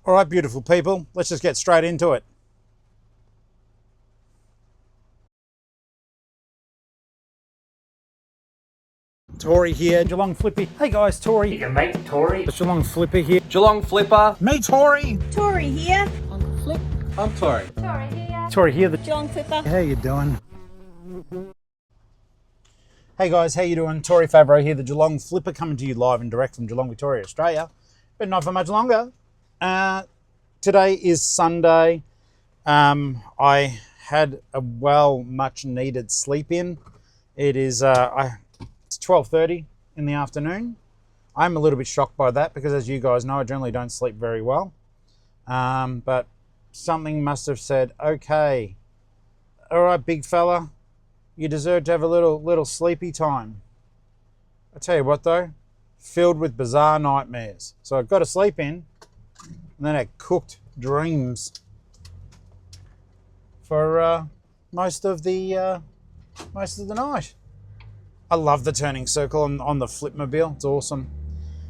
All right, beautiful people, let's just get straight into it. Tori here, Geelong-Flipper. Hey guys, Tori. Your mate Tori. It's Geelong-Flipper here. Geelong-Flipper. Me, Tori. Tori here. Uncle Flip. I'm Tori. Tori here. Tori here, the Geelong-Flipper. How you doing? Hey guys, how you doing? Tori Favreau here, the Geelong-Flipper, coming to you live and direct from Geelong, Victoria, Australia, but not for much longer. Today is Sunday. I had a much needed sleep in. It is it's 12:30 in the afternoon. I'm a little bit shocked by that because, as you guys know, I generally don't sleep very well. But something must have said, okay, all right, big fella, you deserve to have a little sleepy time. I tell you what though, filled with bizarre nightmares. So I got to sleep in, and then I cooked dreams for most of the night. I love the turning circle on the Flipmobile. It's awesome.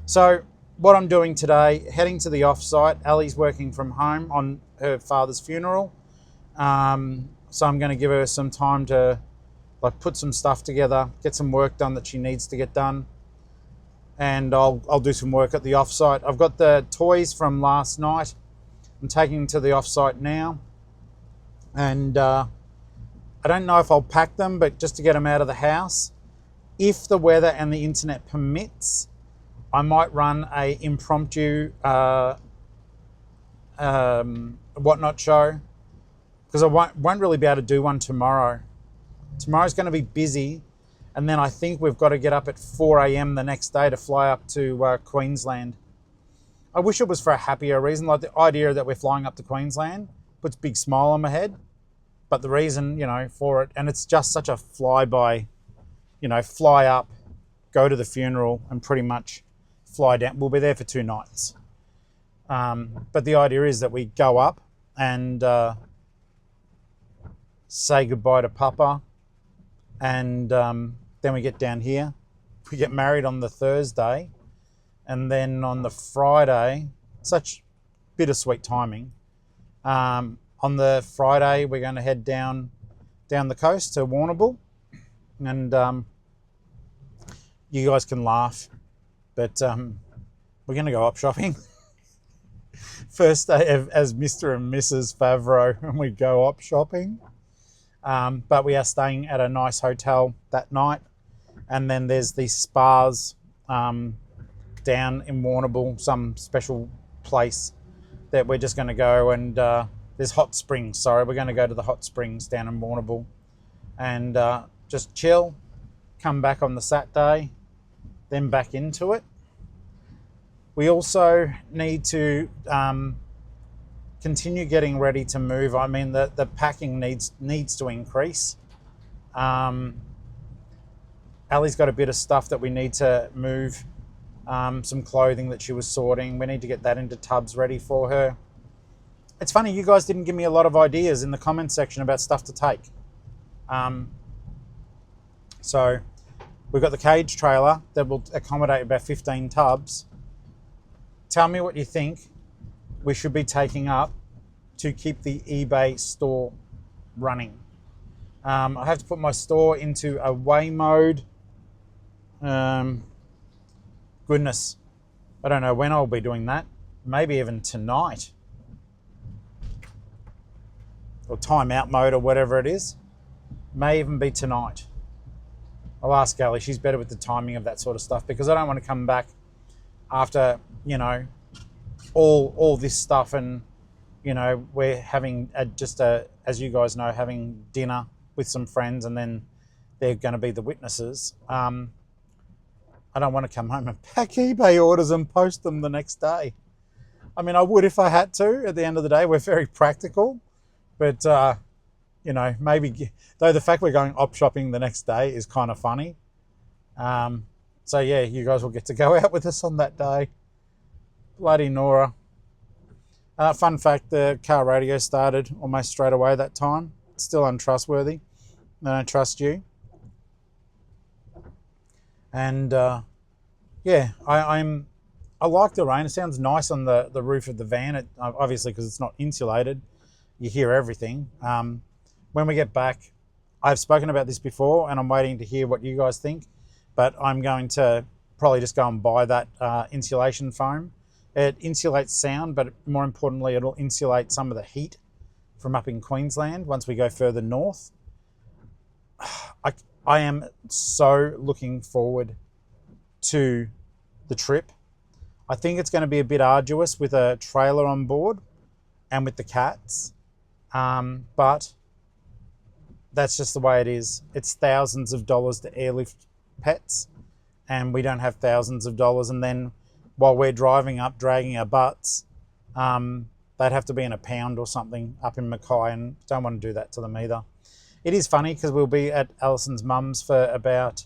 So what I'm doing today, heading to the offsite. Ali's working from home on her father's funeral. So I'm going to give her some time to put some stuff together, get some work done that she needs to get done. And I'll do some work at the offsite. I've got the toys from last night. I'm taking them to the offsite now. And I don't know if I'll pack them, but just to get them out of the house. If the weather and the internet permits, I might run a impromptu whatnot show, because I won't really be able to do one tomorrow. Tomorrow's going to be busy, and then I think we've got to get up at 4 a.m. the next day to fly up to Queensland. I wish it was for a happier reason, like the idea that we're flying up to Queensland puts a big smile on my head, but the reason, for it, and it's just such a fly-by, fly up, go to the funeral, and pretty much fly down. We'll be there for 2 nights. But the idea is that we go up and say goodbye to Papa, and then we get down here. We get married on the Thursday, and then on the Friday, such bittersweet timing. On the Friday, we're going to head down the coast to Warrnambool, and you guys can laugh, but we're going to go up shopping. First day as Mr. and Mrs. Favreau, and we go up shopping. But we are staying at a nice hotel that night, and then there's these spas down in Warrnambool, some special place that we're just going to go, and there's hot springs. Sorry, we're going to go to the hot springs down in Warrnambool and just chill, come back on the Saturday, then back into it. We also need to continue getting ready to move. I mean, the packing needs to increase. Ali's got a bit of stuff that we need to move, some clothing that she was sorting. We need to get that into tubs ready for her. It's funny, you guys didn't give me a lot of ideas in the comments section about stuff to take. So we've got the cage trailer that will accommodate about 15 tubs. Tell me what you think we should be taking up to keep the eBay store running. I have to put my store into away mode. Goodness, I don't know when I'll be doing that. Maybe even tonight. Or timeout mode or whatever it is. May even be tonight. I'll ask Ali, she's better with the timing of that sort of stuff, because I don't want to come back after, all this stuff, and we're having as you guys know, having dinner with some friends, and then they're going to be the witnesses. I don't want to come home and pack eBay orders and post them the next day. I mean, I would if I had to. At the end of the day, we're very practical, but maybe, though the fact we're going op shopping the next day is kind of funny. So yeah, you guys will get to go out with us on that day. Bloody Nora. Fun fact, the car radio started almost straight away that time. It's still untrustworthy. They don't trust you. And yeah, I'm I like the rain. It sounds nice on the roof of the van. It, obviously, because it's not insulated, you hear everything. When we get back, I've spoken about this before, and I'm waiting to hear what you guys think. But I'm going to probably just go and buy that insulation foam. It insulates sound, but more importantly, it'll insulate some of the heat from up in Queensland once we go further north. I am so looking forward to the trip. I think it's going to be a bit arduous with a trailer on board and with the cats, but that's just the way it is. It's thousands of dollars to airlift pets, and we don't have thousands of dollars. And then while we're driving up, dragging our butts, they'd have to be in a pound or something up in Mackay, and don't want to do that to them either. It is funny because we'll be at Alison's mum's for about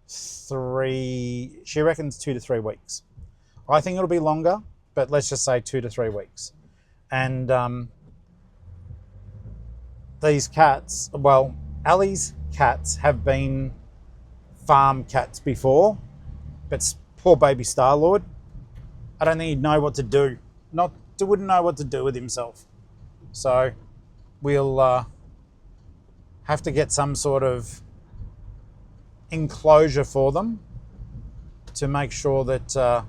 she reckons 2 to 3 weeks. I think it'll be longer, but let's just say 2 to 3 weeks. And these cats, well, Ali's cats have been farm cats before, but poor baby Star-Lord, I don't think he'd know what to do. Wouldn't know what to do with himself. So we'll have to get some sort of enclosure for them to make sure that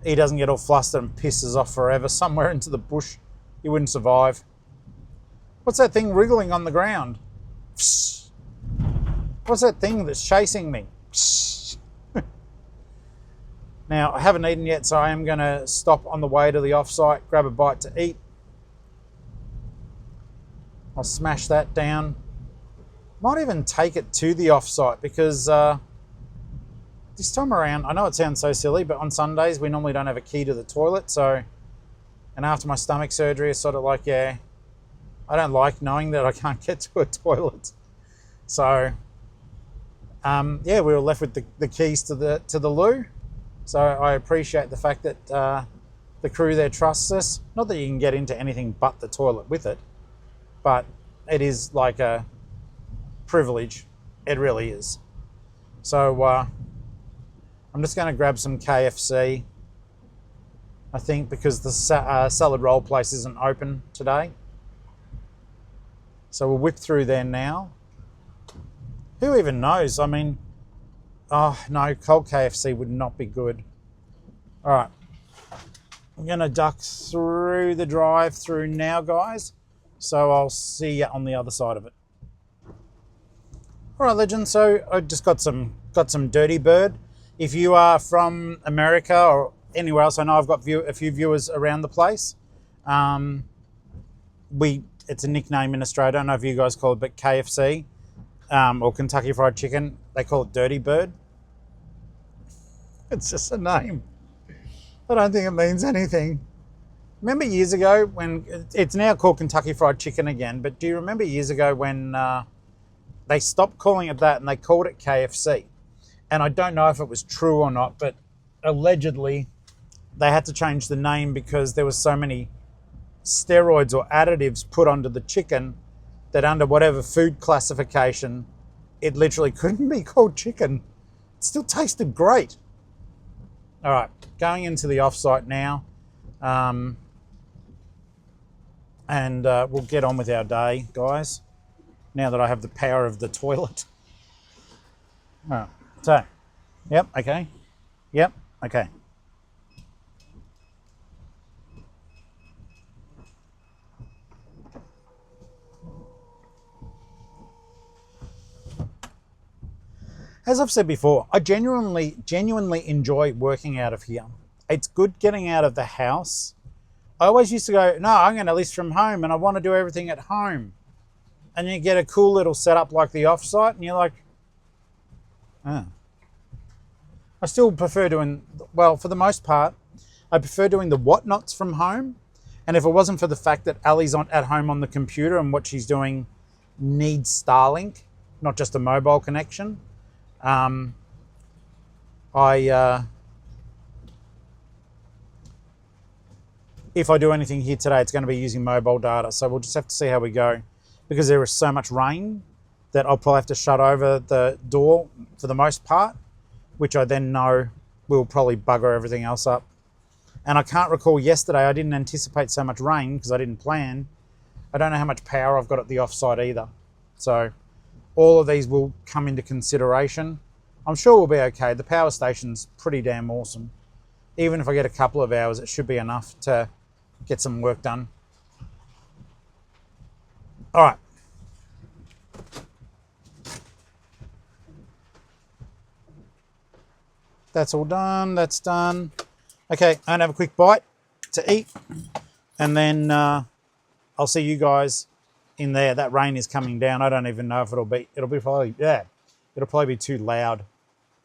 he doesn't get all flustered and pisses off forever somewhere into the bush. He wouldn't survive. What's that thing wriggling on the ground? What's that thing that's chasing me? Now, I haven't eaten yet, so I am going to stop on the way to the offsite, grab a bite to eat. I'll smash that down. Might even take it to the offsite because this time around, I know it sounds so silly, but on Sundays we normally don't have a key to the toilet. So, and after my stomach surgery, it's sort of like, yeah, I don't like knowing that I can't get to a toilet. So, yeah, we were left with the keys to the loo. So I appreciate the fact that the crew there trusts us. Not that you can get into anything but the toilet with it, but it is like a privilege. It really is. So I'm just going to grab some KFC, I think, because the salad roll place isn't open today. So we'll whip through there now. Who even knows? I mean, oh no, cold KFC would not be good. All right, I'm going to duck through the drive-through now, guys. So I'll see you on the other side of it. All right, legends. So I just got some Dirty Bird. If you are from America or anywhere else, I know I've got a few viewers around the place. It's a nickname in Australia. I don't know if you guys call it, but KFC or Kentucky Fried Chicken, they call it Dirty Bird. It's just a name. I don't think it means anything. Remember years ago when it's now called Kentucky Fried Chicken again, but do you remember years ago when they stopped calling it that and they called it KFC? And I don't know if it was true or not, but allegedly they had to change the name because there was so many steroids or additives put onto the chicken that under whatever food classification, it literally couldn't be called chicken. It still tasted great. All right, going into the offsite now. And we'll get on with our day, guys, now that I have the power of the toilet. All right, so, yep, okay. Yep, okay. As I've said before, I genuinely enjoy working out of here. It's good getting out of the house. I always used to go, no, I'm going to list from home and I want to do everything at home. And you get a cool little setup like the offsite and you're like, oh. I still prefer doing, well, for the most part, I prefer doing the whatnots from home. And if it wasn't for the fact that Ali's at home on the computer and what she's doing needs Starlink, not just a mobile connection, if I do anything here today, it's going to be using mobile data. So we'll just have to see how we go because there is so much rain that I'll probably have to shut over the door for the most part, which I then know we'll probably bugger everything else up. And I can't recall yesterday, I didn't anticipate so much rain because I didn't plan. I don't know how much power I've got at the offsite either. So all of these will come into consideration. I'm sure we'll be okay. The power station's pretty damn awesome. Even if I get a couple of hours, it should be enough to get some work done. All right. That's all done. That's done. Okay, I'm gonna have a quick bite to eat, and then I'll see you guys in there. That rain is coming down. I don't even know if it'll be probably be too loud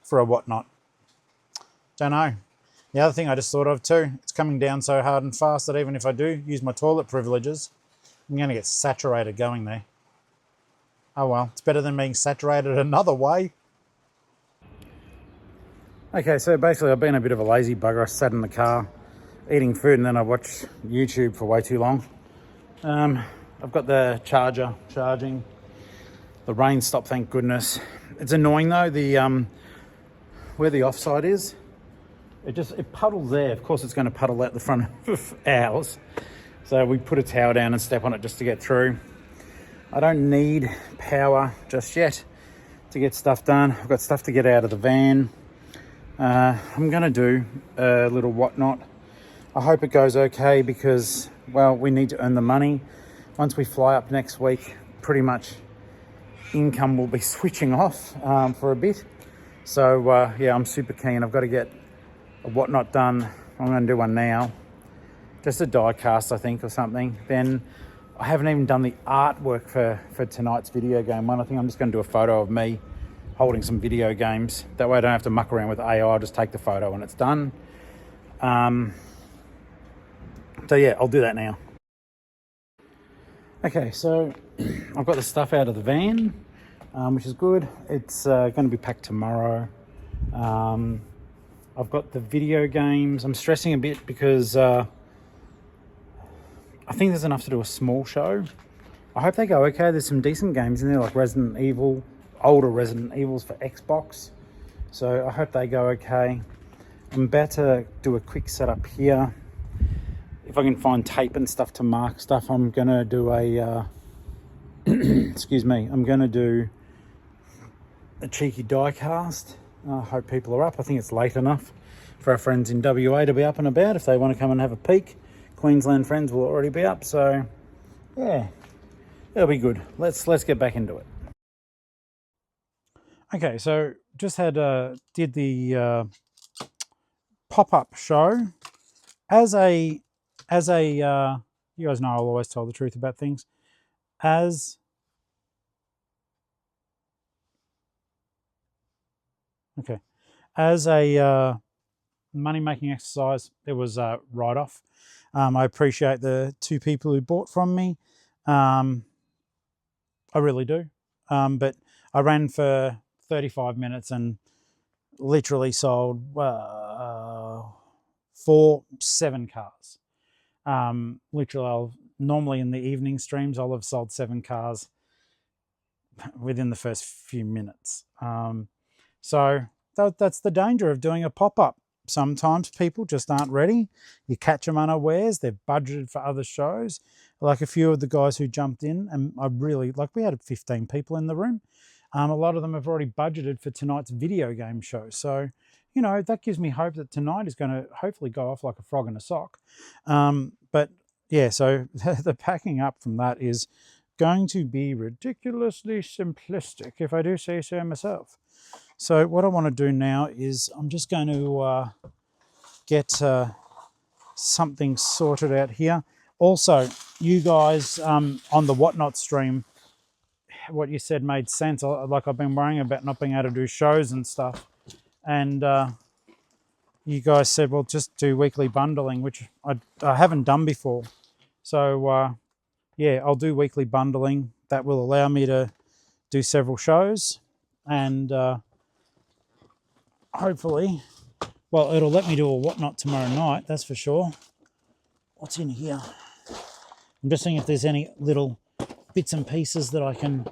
for a whatnot. Don't know. The other thing I just thought of too, it's coming down so hard and fast that even if I do use my toilet privileges, I'm going to get saturated going there. Oh well, it's better than being saturated another way. Okay, so basically I've been a bit of a lazy bugger. I sat in the car eating food and then I watched YouTube for way too long. I've got the charger charging. The rain stopped, thank goodness. It's annoying though, the where the offsite is, it puddles there. Of course it's going to puddle out the front of ours. So we put a towel down and step on it just to get through. I don't need power just yet to get stuff done. I've got stuff to get out of the van. I'm going to do a little whatnot. I hope it goes okay because, well, we need to earn the money. Once we fly up next week, pretty much income will be switching off for a bit. So, yeah, I'm super keen. I've got to get a whatnot done. I'm going to do one now. Just a die cast, I think, or something. Then I haven't even done the artwork for tonight's video game one. I think I'm just going to do a photo of me holding some video games. That way I don't have to muck around with AI. I'll just take the photo when it's done. So yeah, I'll do that now. Okay, so I've got the stuff out of the van, which is good. It's going to be packed tomorrow. I've got the video games. I'm stressing a bit because I think there's enough to do a small show. I hope they go okay. There's some decent games in there like Resident Evil, older Resident Evils for Xbox. So I hope they go okay. I'm about to do a quick setup here. If I can find tape and stuff to mark stuff, I'm going to do a, excuse me, I'm going to do a cheeky die cast. I hope people are up. I think it's late enough for our friends in WA to be up and about if they want to come and have a peek. Queensland friends will already be up, so yeah, it'll be good. Let's get back into it. Okay, so just did the pop-up show as a you guys know I'll always tell the truth about things. As a money-making exercise, it was a write-off. I appreciate the 2 people who bought from me. I really do. But I ran for 35 minutes and literally sold 7 cars. Literally, normally in the evening streams, I'll have sold 7 cars within the first few minutes. So that's the danger of doing a pop-up. Sometimes people just aren't ready. You catch them unawares. They've budgeted for other shows. Like a few of the guys who jumped in, and we had 15 people in the room. A lot of them have already budgeted for tonight's video game show. So, you know, that gives me hope that tonight is going to hopefully go off like a frog in a sock. But yeah, so the packing up from that is going to be ridiculously simplistic, if I do say so myself. So what I want to do now is I'm just going to get something sorted out here. Also, you guys on the Whatnot stream, what you said made sense. Like I've been worrying about not being able to do shows and stuff. And you guys said, well, just do weekly bundling, which I haven't done before. So, yeah, I'll do weekly bundling. That will allow me to do several shows. And hopefully, well, it'll let me do a Whatnot tomorrow night, that's for sure. What's in here? I'm just seeing if there's any little bits and pieces that I can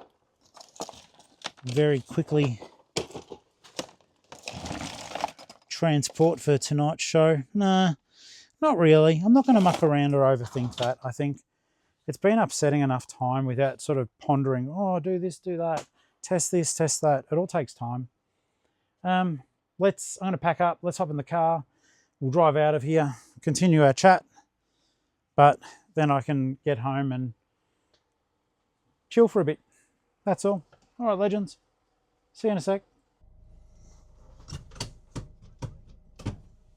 very quickly transport for tonight's show? Nah, not really. I'm not going to muck around or overthink that. I think it's been upsetting enough time without sort of pondering, oh, do this, do that, test this, test that. It all takes time. I'm going to pack up. Let's hop in the car. We'll drive out of here, continue our chat, but then I can get home and chill for a bit. That's all. All right, legends. See you in a sec.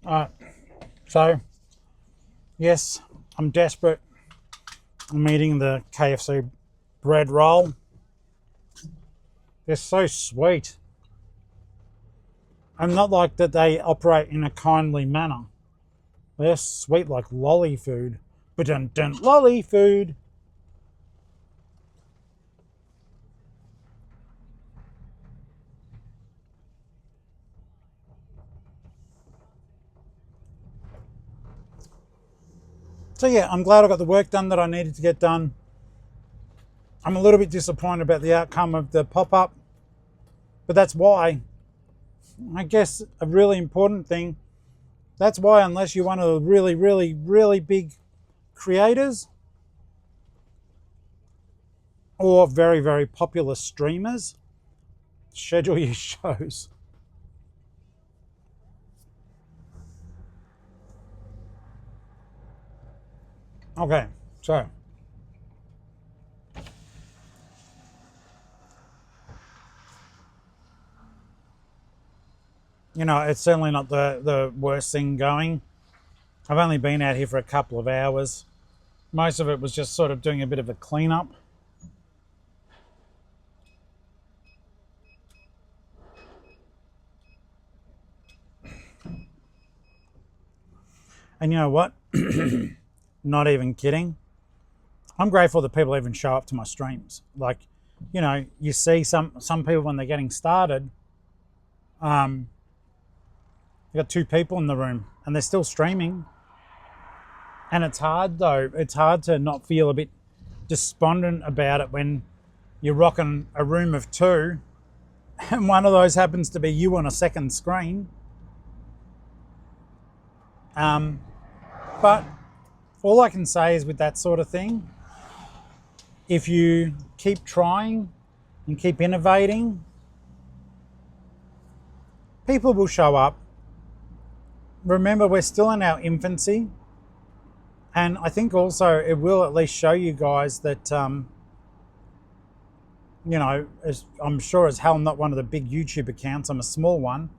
All right. So, yes, I'm desperate. I'm eating the KFC bread roll. They're so sweet. I'm not like that they operate in a kindly manner. They're sweet like lolly food. Ba-dun-dun, lolly food. So yeah, I'm glad I got the work done that I needed to get done. I'm a little bit disappointed about the outcome of the pop-up, but that's why, I guess a really important thing, that's why unless you're one of the really, really, really big creators or very, very popular streamers, schedule your shows. Okay, so you know, it's certainly not the worst thing going. I've only been out here for a couple of hours. Most of it was just sort of doing a bit of a cleanup. And you know what? Not even kidding. I'm grateful that people even show up to my streams. Like, you know, you see some people when they're getting started, you got 2 people in the room and they're still streaming. And it's hard though. It's hard to not feel a bit despondent about it when you're rocking a room of 2 and one of those happens to be you on a second screen. But all I can say is with that sort of thing, if you keep trying and keep innovating, people will show up. Remember, we're still in our infancy. And I think also it will at least show you guys that, you know, I'm sure as hell not one of the big YouTube accounts. I'm a small one.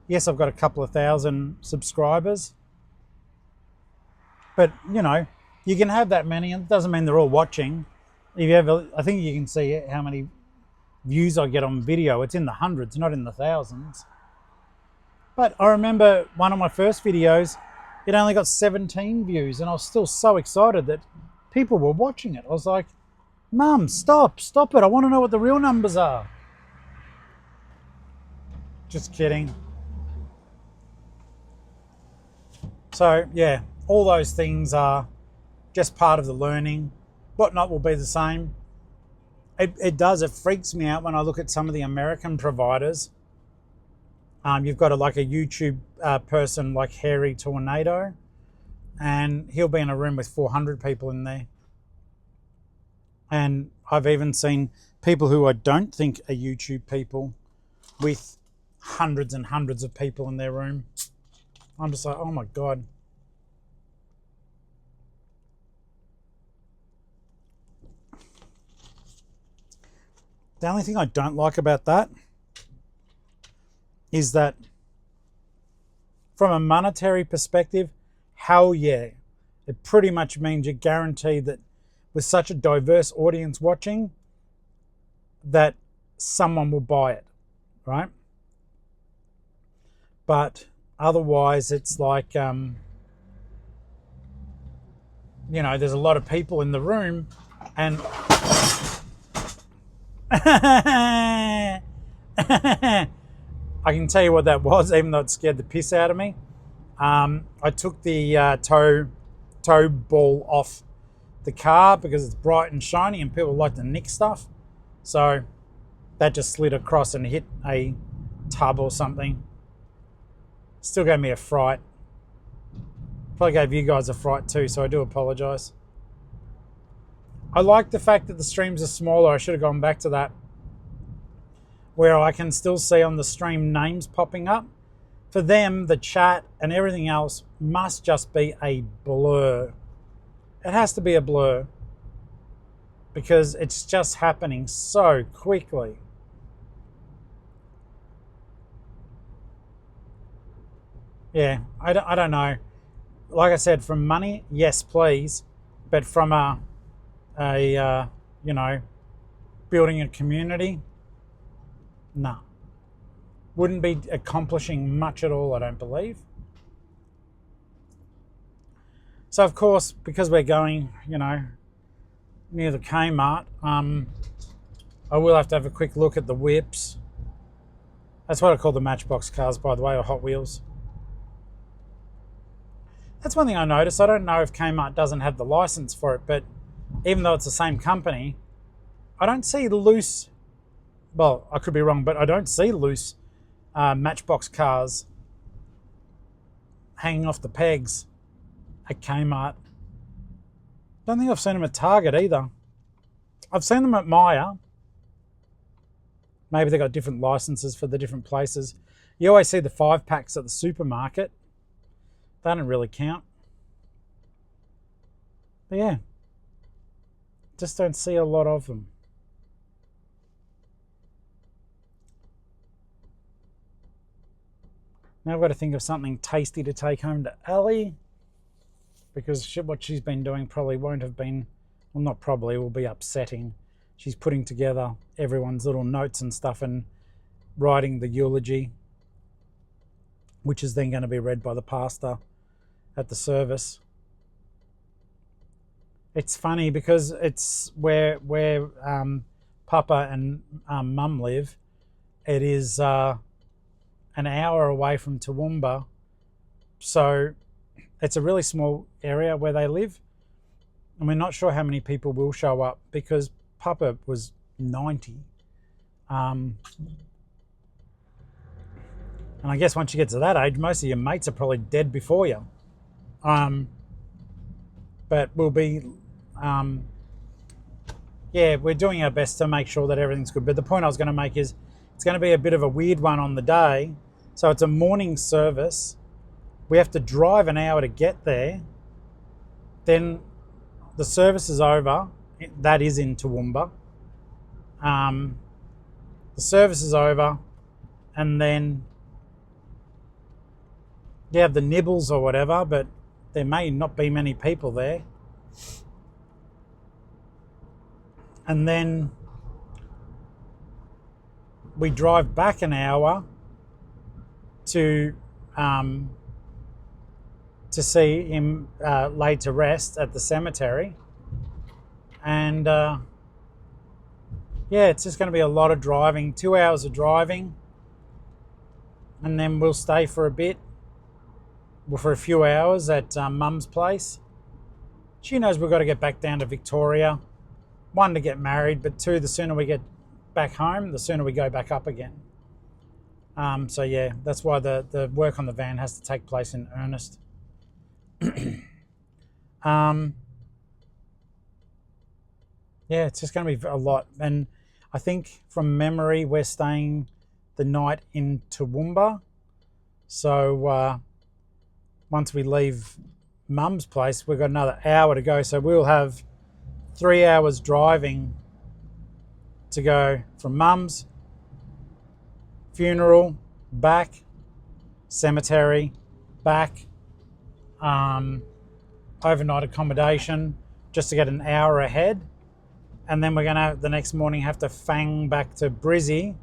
Yes, I've got a couple of thousand subscribers. But, you know, you can have that many, and it doesn't mean they're all watching. If you ever, I think you can see how many views I get on video. It's in the hundreds, not in the thousands. But I remember one of my first videos, it only got 17 views, and I was still so excited that people were watching it. I was like, Mum, stop it. I want to know what the real numbers are. Just kidding. So, yeah, all those things are just part of the learning. Whatnot will be the same. It freaks me out when I look at some of the American providers. You've got like a YouTube person like Hairy Tornado, and he'll be in a room with 400 people in there. And I've even seen people who I don't think are YouTube people with hundreds and hundreds of people in their room. I'm just like, oh my God. The only thing I don't like about that is that from a monetary perspective, hell yeah. It pretty much means you're guaranteed that with such a diverse audience watching, that someone will buy it, right? But otherwise, it's like, you know, there's a lot of people in the room and I can tell you what that was, even though it scared the piss out of me. I took the toe ball off the car because it's bright and shiny and people like to nick stuff. So that just slid across and hit a tub or something. Still gave me a fright. Probably gave you guys a fright too, so I do apologise. I like the fact that the streams are smaller. I should have gone back to that. Where I can still see on the stream names popping up. For them, the chat and everything else must just be a blur. It has to be a blur. Because it's just happening so quickly. Yeah, I don't know. Like I said, from money, yes, please. But from a you know, building a community, no. Wouldn't be accomplishing much at all, I don't believe. So, of course, because we're going, you know, near the Kmart, I will have to have a quick look at the whips. That's what I call the Matchbox cars, by the way, or Hot Wheels. That's one thing I noticed. I don't know if Kmart doesn't have the license for it, but even though it's the same company, I don't see loose, well, I could be wrong, but I don't see loose Matchbox cars hanging off the pegs at Kmart. Don't think I've seen them at Target either. I've seen them at Myer. Maybe they got different licenses for the different places. You always see the 5-packs at the supermarket. They don't really count. But yeah, just don't see a lot of them. Now I've got to think of something tasty to take home to Ellie, because what she's been doing probably won't have been, well, not probably, will be upsetting. She's putting together everyone's little notes and stuff and writing the eulogy, which is then going to be read by the pastor at the service. It's funny because it's where Papa and Mum live. It is an hour away from Toowoomba, so it's a really small area where they live, and we're not sure how many people will show up because Papa was 90. And I guess once you get to that age, most of your mates are probably dead before you. But we'll be, yeah, we're doing our best to make sure that everything's good. But the point I was going to make is it's going to be a bit of a weird one on the day. So it's a morning service. We have to drive an hour to get there. Then the service is over. That is in Toowoomba. The service is over, and then you have the nibbles or whatever, but there may not be many people there. And then we drive back an hour to see him laid to rest at the cemetery. And yeah, it's just going to be a lot of driving, 2 hours of driving, and then we'll stay for a bit, for a few hours at Mum's place. She knows we've got to get back down to Victoria, 1, to get married, but 2, the sooner we get back home, the sooner we go back up again. So yeah, that's why the work on the van has to take place in earnest. Yeah, it's just going to be a lot. And I think from memory, we're staying the night in Toowoomba. So once we leave Mum's place, we've got another hour to go. So we'll have 3 hours driving to go from Mum's, funeral, back, cemetery, back, overnight accommodation, just to get an hour ahead. And then we're going to, the next morning, have to fang back to Brizzy,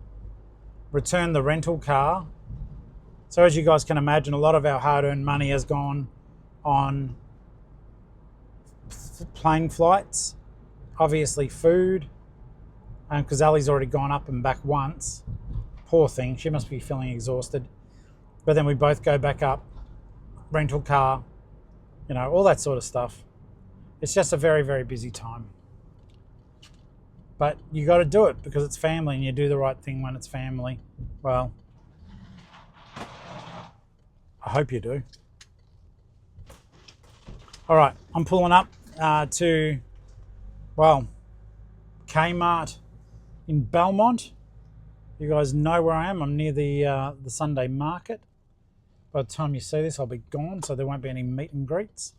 return the rental car. So as you guys can imagine, a lot of our hard-earned money has gone on plane flights, obviously food, because Ali's already gone up and back once. Poor thing, she must be feeling exhausted. But then we both go back up, rental car, you know, all that sort of stuff. It's just a very, very busy time. But you got to do it because it's family, and you do the right thing when it's family. Well, I hope you do. All right, I'm pulling up to, well, Kmart in Belmont. You guys know where I am. I'm near the Sunday market. By the time you see this, I'll be gone, so there won't be any meet and greets.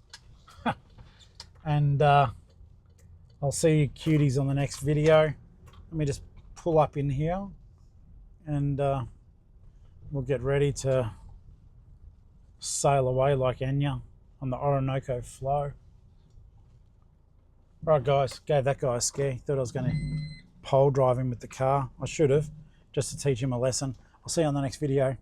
And I'll see you cuties on the next video. Let me just pull up in here and we'll get ready to sail away like Enya on the Orinoco flow. Right, guys, gave that guy a scare. Thought I was going to pole drive him with the car. I should have, just to teach him a lesson. I'll see you on the next video.